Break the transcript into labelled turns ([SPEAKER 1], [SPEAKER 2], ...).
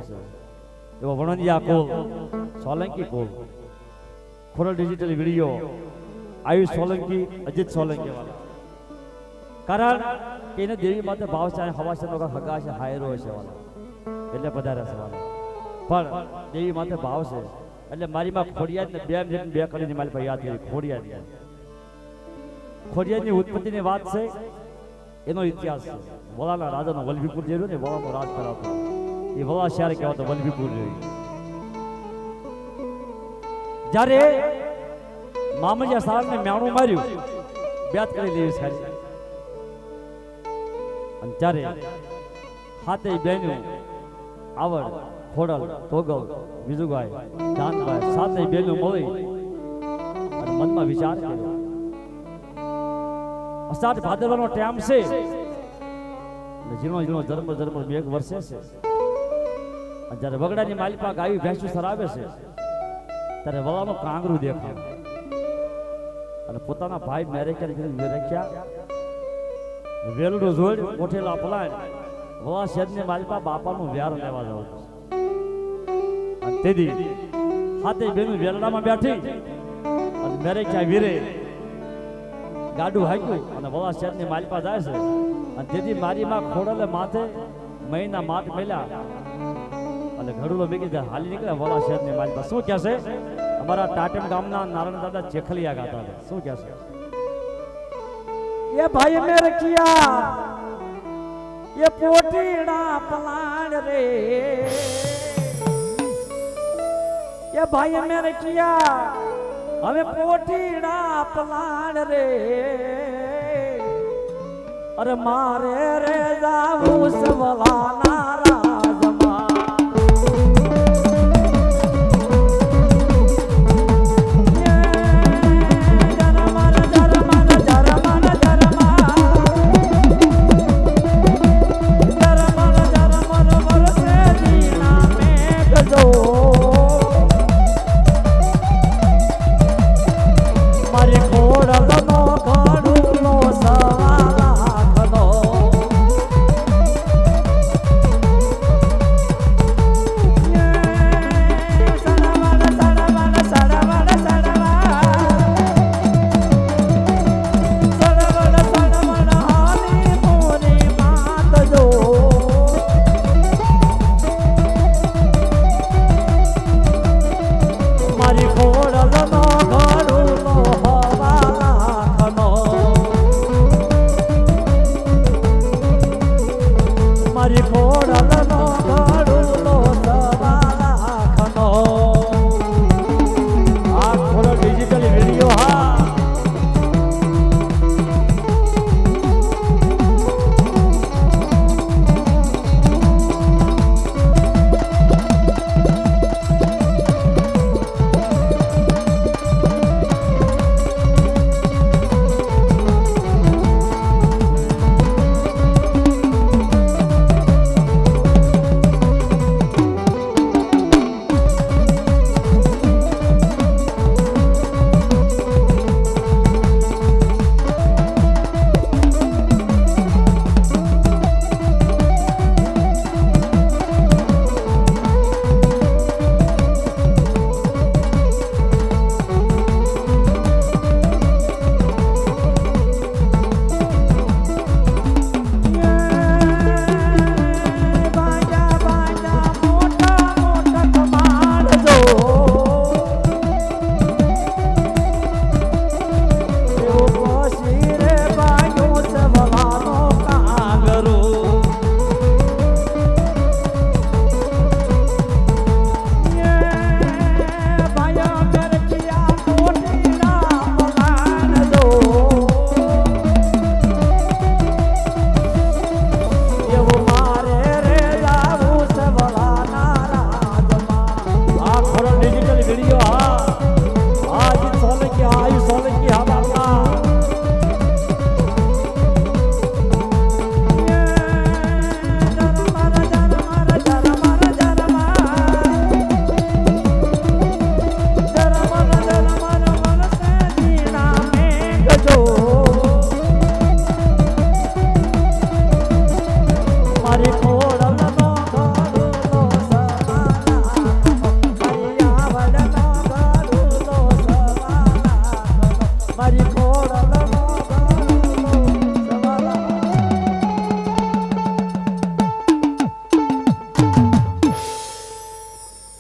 [SPEAKER 1] ગયો છે એવો વણંદિયા કોલ સોલંકી કોલ ખોરલ ડિજિટલ વિડીયો આયુષ સોલંકી અજીત સોલંકી વાળા કારણ કે એને દેવી માતે ભાવ છે હવાસનો હગા છે હાયરો છે વાળા એટલે પધારે છે વાળા પણ દેવી માતે ભાવ છે એટલે મારી માં ખોડિયાદ ને બે કરીને મારી પાસે યાદ કરી ખોડિયાદની ઉત્પત્તિની વાત છે એનો ઇતિહાસ છે વલાના રાજાનો વલભીપુર જે રહ્યો ને વલાનો રાજ કરાવતો એ વલા શહેર કહેવાતો વલભીપુર રહ્યું જ્યારે મામલિયા સારને મ્યાણું માર્યું બ્યાત કરી લેવી સારી અને ત્યારે હાથે બેનું આવડ ખોડલ તોગલ વિજુભાઈ જાનભાઈ સાતે બેનું મળી અને મનમાં વિચાર કર્યો અષાઢ ભાદરવાનો ટાઈમ છે ઝીણો ઝીણો ઝરમર મેઘ વરસે છે અને જ્યારે વગડાની માલિપા ગાયું ભેંસું સરાવે છે ત્યારે વલાનું કાંગરું દેખાય અને પોતાના ભાઈ મેરેક્યા વેલડું જોડ કોઠેલા પલાય વલા શેદની માલિપા બાપાનું વ્યાર લેવા જાવ અને તેથી હાથે બેનું વેલડામાં બેઠી અને મેરેક્યા વીરે ગાડું હાક્યું અને વલા શેદની માલિપા જાય છે અને તેથી મારી માં ખોડલે માથે મહિના માટ મેલ્યા અને ઘડુલો મેકી જાય હાલી નીકળ્યા વલા શેદની માલિપા શું કહેશે અમારા ટાટમ ગામના નારાયણ દાદા ચેખલિયા ગાતા હતા શું કહેશે
[SPEAKER 2] ये भाई मेरे किया ये पोटीड़ा पलाण रे ये भाई मेरे किया हमें पोटीड़ा पलाण रे अरे मारे रे जाऊं सवला नारा